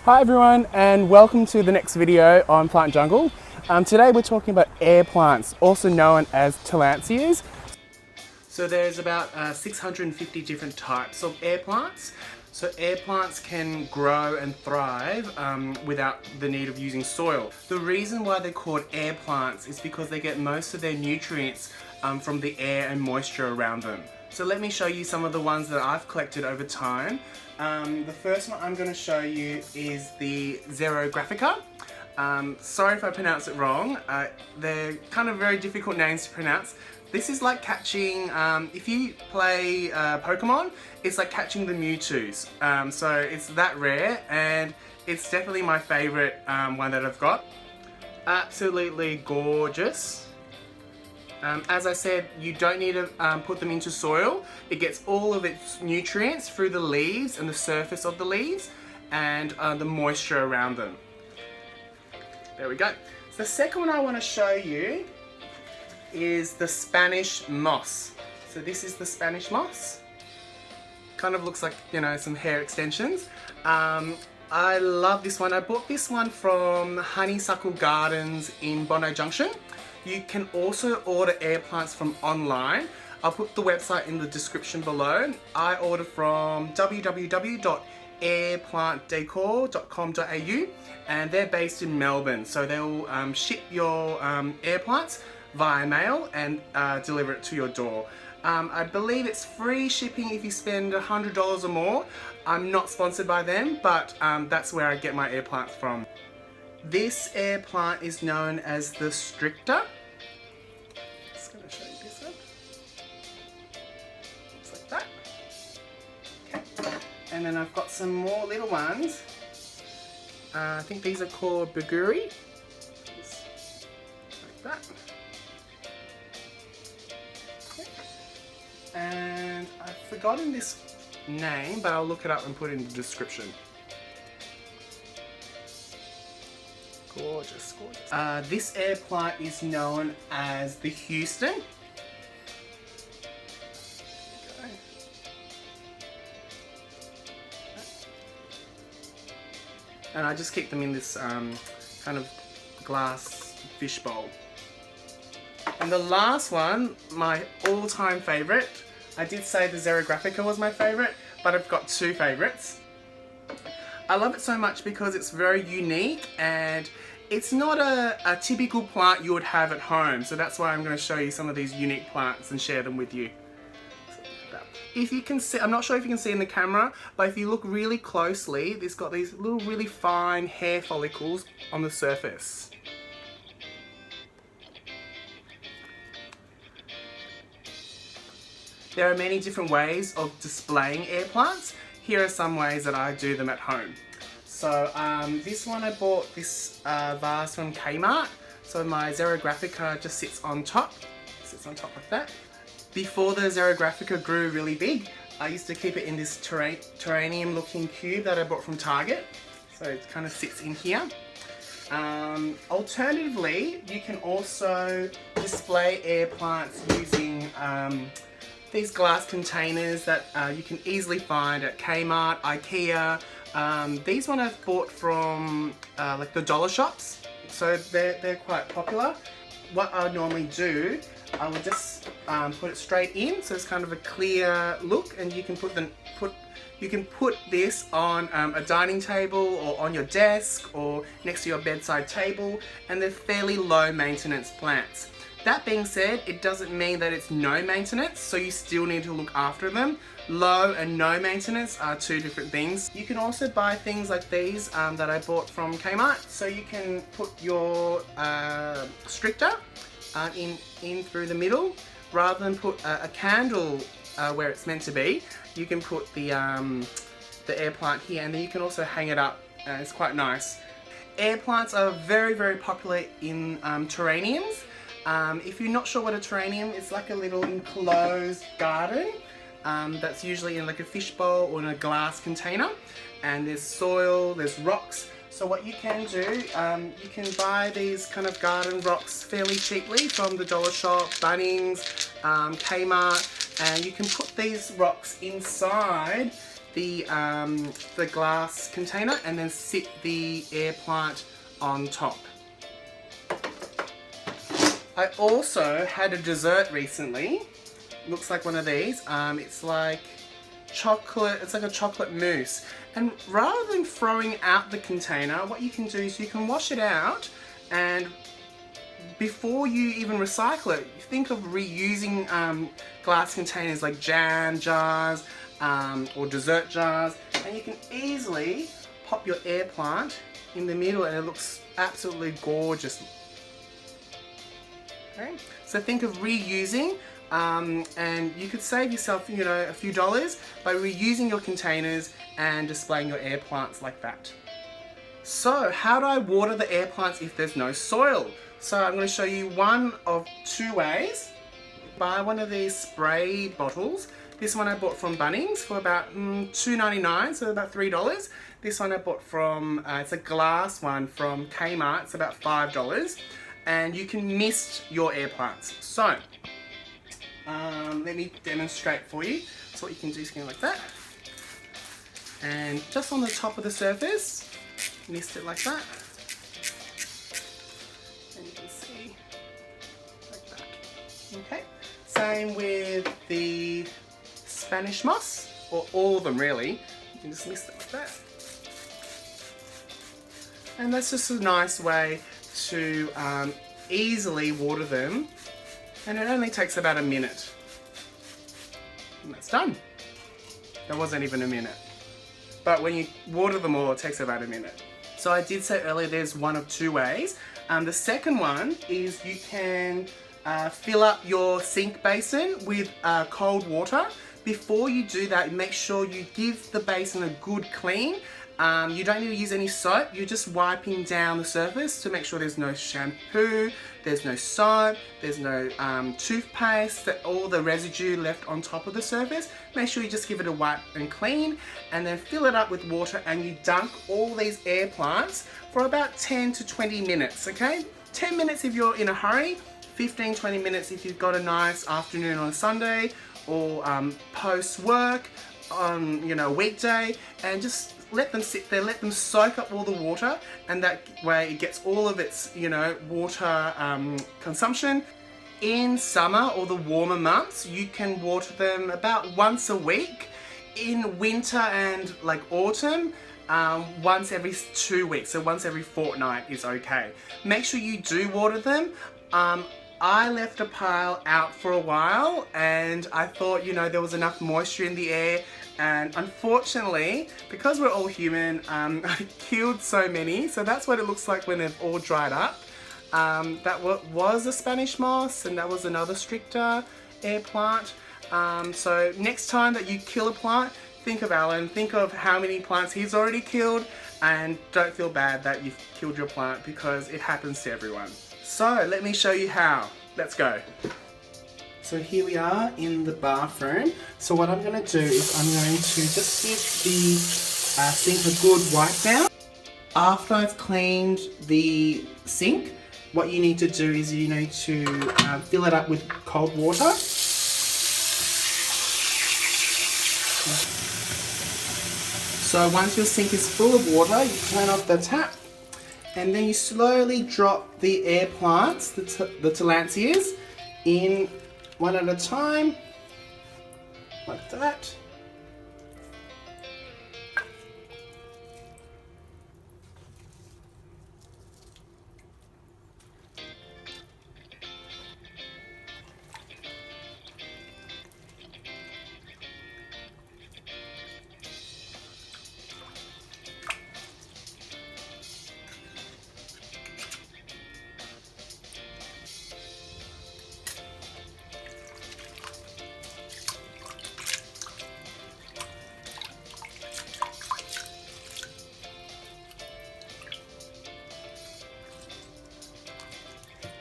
Hi everyone, and welcome to the next video on Plantjungle. Today we're talking about air plants, also known as Tillandsias. So there's about 650 different types of air plants. So air plants can grow and thrive without the need of using soil. The reason why they're called air plants is because they get most of their nutrients from the air and moisture around them. So let me show you some of the ones that I've collected over time. The first one I'm going to show you is the Xerographica. Sorry if I pronounce it wrong. They're kind of very difficult names to pronounce. This is like catching, if you play Pokemon, it's like catching the Mewtwo's. So it's that rare, and it's definitely my favourite one that I've got. Absolutely gorgeous. As I said, you don't need to put them into soil. It gets all of its nutrients through the leaves and the surface of the leaves and the moisture around them. There we go. So the second one I want to show you is the Spanish moss. So this is the Spanish moss. Kind of looks like, you know, some hair extensions. I love this one. I bought this one from Honeysuckle Gardens in Bondi Junction. You can also order air plants from online. I'll put the website in the description below. I ordered from www.airplantdecor.com.au, and they're based in Melbourne. So they'll ship your air plants via mail and deliver it to your door. I believe it's free shipping if you spend $100 or more. I'm not sponsored by them, but that's where I get my air plants from. This air plant is known as the Stricta. Just going to show you this one. Looks like that. Okay. And then I've got some more little ones. I think these are called Bergeri. Like that. Okay. And I've forgotten this name, but I'll look it up and put it in the description. Gorgeous, gorgeous. This air plant is known as the Houston. And I just keep them in this kind of glass fish bowl. And the last one, my all-time favourite. I did say the Xerographica was my favourite, but I've got two favourites. I love it so much because it's very unique, and it's not a typical plant you would have at home. So that's why I'm going to show you some of these unique plants and share them with you. If you can see, I'm not sure if you can see in the camera, but if you look really closely, it's got these little really fine hair follicles on the surface. There are many different ways of displaying air plants. Here are some ways that I do them at home. So this one I bought this vase from Kmart. So my Xerographica just sits on top. Sits on top like that. Before the Xerographica grew really big, I used to keep it in this terrarium looking cube that I bought from Target. So it kind of sits in here. Alternatively, you can also display air plants using these glass containers that you can easily find at Kmart, IKEA. These ones I've bought from like the dollar shops, so they're quite popular. What I normally do, I will just put it straight in, so it's kind of a clear look, and you can put this on a dining table or on your desk or next to your bedside table, and they're fairly low maintenance plants. That being said, it doesn't mean that it's no maintenance, so you still need to look after them. Low and no maintenance are two different things. You can also buy things like these that I bought from Kmart. So you can put your Stricta in through the middle. Rather than put a candle where it's meant to be, you can put the air plant here, and then you can also hang it up. It's quite nice. Air plants are very, very popular in terrariums. If you're not sure what a terrarium is, like a little enclosed garden that's usually in like a fish bowl or in a glass container, and there's soil, there's rocks. So what you can do, you can buy these kind of garden rocks fairly cheaply from the dollar shop, Bunnings, Kmart, and you can put these rocks inside the glass container and then sit the air plant on top. I also had a dessert recently. Looks like one of these. It's like chocolate, it's like a chocolate mousse. And rather than throwing out the container, what you can do is you can wash it out, and before you even recycle it, think of reusing glass containers like jam jars or dessert jars, and you can easily pop your air plant in the middle and it looks absolutely gorgeous. Okay. So think of reusing, and you could save yourself, you know, a few dollars by reusing your containers and displaying your air plants like that. So how do I water the air plants if there's no soil? So I'm going to show you one of two ways. Buy one of these spray bottles. This one I bought from Bunnings for about $2.99, so about $3. This one I bought from, it's a glass one from Kmart, it's about $5. And you can mist your air plants. So, let me demonstrate for you. So what you can do is go like that. And just on the top of the surface, mist it like that. And you can see, like that. Okay. Same with the Spanish moss, or all of them really. You can just mist it like that. And that's just a nice way to easily water them, and it only takes about a minute. And that's done. That wasn't even a minute. But when you water them all, it takes about a minute. So I did say earlier there's one of two ways. The second one is you can fill up your sink basin with cold water. Before you do that, make sure you give the basin a good clean. You don't need to use any soap, you're just wiping down the surface to make sure there's no shampoo, there's no soap, there's no toothpaste, all the residue left on top of the surface. Make sure you just give it a wipe and clean, and then fill it up with water, and you dunk all these air plants for about 10 to 20 minutes, okay? 10 minutes if you're in a hurry, 15-20 minutes if you've got a nice afternoon on a Sunday, or post work on, you know, a weekday, and just let them sit there, let them soak up all the water, and that way it gets all of its, you know, water consumption. In summer or the warmer months, you can water them about once a week. In winter and like autumn, once every 2 weeks, so once every fortnight is okay. Make sure you do water them. I left a pile out for a while, and I thought, you know, there was enough moisture in the air, and unfortunately, because we're all human, I killed so many, so that's what it looks like when they've all dried up. That was a Spanish moss, and that was another Stricta air plant. So next time that you kill a plant, think of Alan, think of how many plants he's already killed, and don't feel bad that you've killed your plant, because it happens to everyone. So let me show you how. Let's go. So here we are in the bathroom. So what I'm going to do is I'm going to just give the sink a good wipe down. After I've cleaned the sink, what you need to do is you need to fill it up with cold water. So once your sink is full of water, you turn off the tap, and then you slowly drop the air plants, the Tillandsias, in one at a time, like that.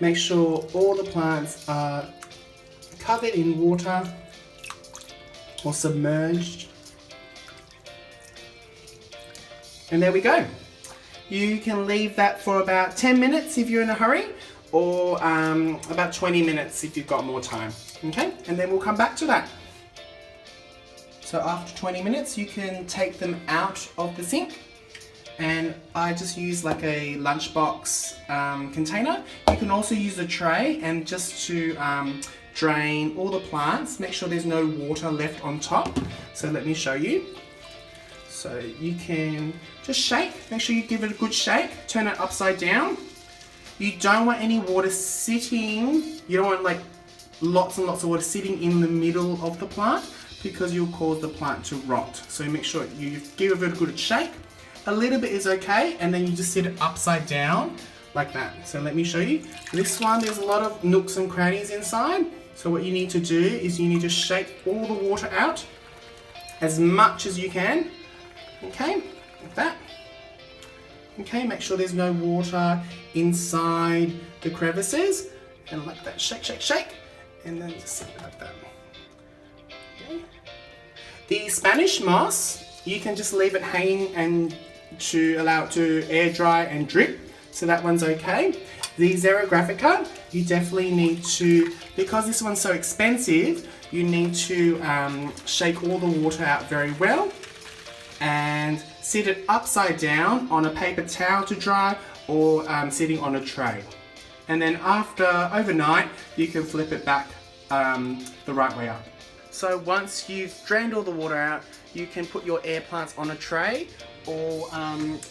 Make sure all the plants are covered in water or submerged. And there we go. You can leave that for about 10 minutes if you're in a hurry, or about 20 minutes if you've got more time. Okay, and then we'll come back to that. So So after 20 minutes you can take them out of the sink, and I just use like a lunchbox container. You can also use a tray, and just to drain all the plants, make sure there's no water left on top. So let me show you. So you can just shake, make sure you give it a good shake, turn it upside down. You don't want any water sitting, you don't want like lots and lots of water sitting in the middle of the plant, because you'll cause the plant to rot. So make sure you give it a good shake. A little bit is okay, and then you just sit it upside down like that. So let me show you. This one, there's a lot of nooks and crannies inside. So what you need to do is you need to shake all the water out as much as you can. Okay, like that. Okay, make sure there's no water inside the crevices. And like that, shake, shake, shake. And then just sit it like that. Okay. The Spanish moss, you can just leave it hanging and to allow it to air dry and drip. So that one's okay. The Xerographica, you definitely need to, because this one's so expensive, you need to shake all the water out very well and sit it upside down on a paper towel to dry, or sitting on a tray. And then after overnight, you can flip it back the right way up. So once you've drained all the water out, you can put your air plants on a tray or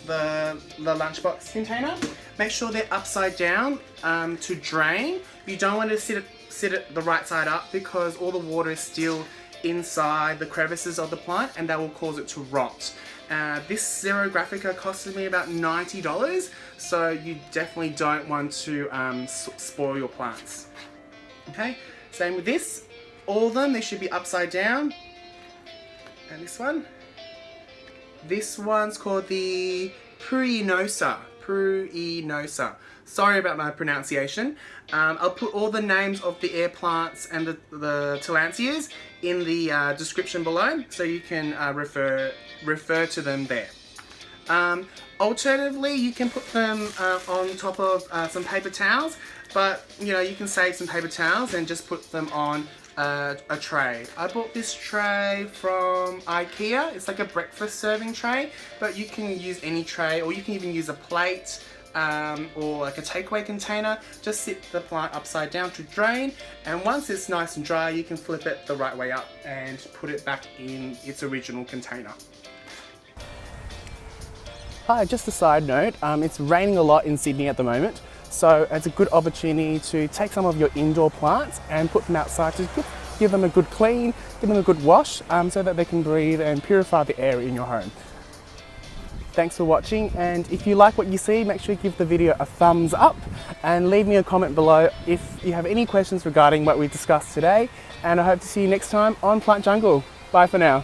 the lunchbox container. Make sure they're upside down to drain. You don't want to sit it the right side up, because all the water is still inside the crevices of the plant, and that will cause it to rot. This Xerographica costed me about $90, so you definitely don't want to spoil your plants. Okay, same with this. All of them, they should be upside down. And this one's called the Pruinosa. Pruinosa. Sorry about my pronunciation. I'll put all the names of the air plants and the Tillandsias in the description below, so you can refer to them there. Alternatively, you can put them on top of some paper towels, but you can save some paper towels and just put them on a tray. I bought this tray from IKEA. It's like a breakfast serving tray, but you can use any tray, or you can even use a plate or like a takeaway container. Just sit the plant upside down to drain, and once it's nice and dry, you can flip it the right way up and put it back in its original container. Hi, just a side note, it's raining a lot in Sydney at the moment, so it's a good opportunity to take some of your indoor plants and put them outside to give them a good clean, give them a good wash, so that they can breathe and purify the air in your home. Thanks for watching, and if you like what you see, make sure you give the video a thumbs up and leave me a comment below if you have any questions regarding what we discussed today, and I hope to see you next time on Plantjungle. Bye for now.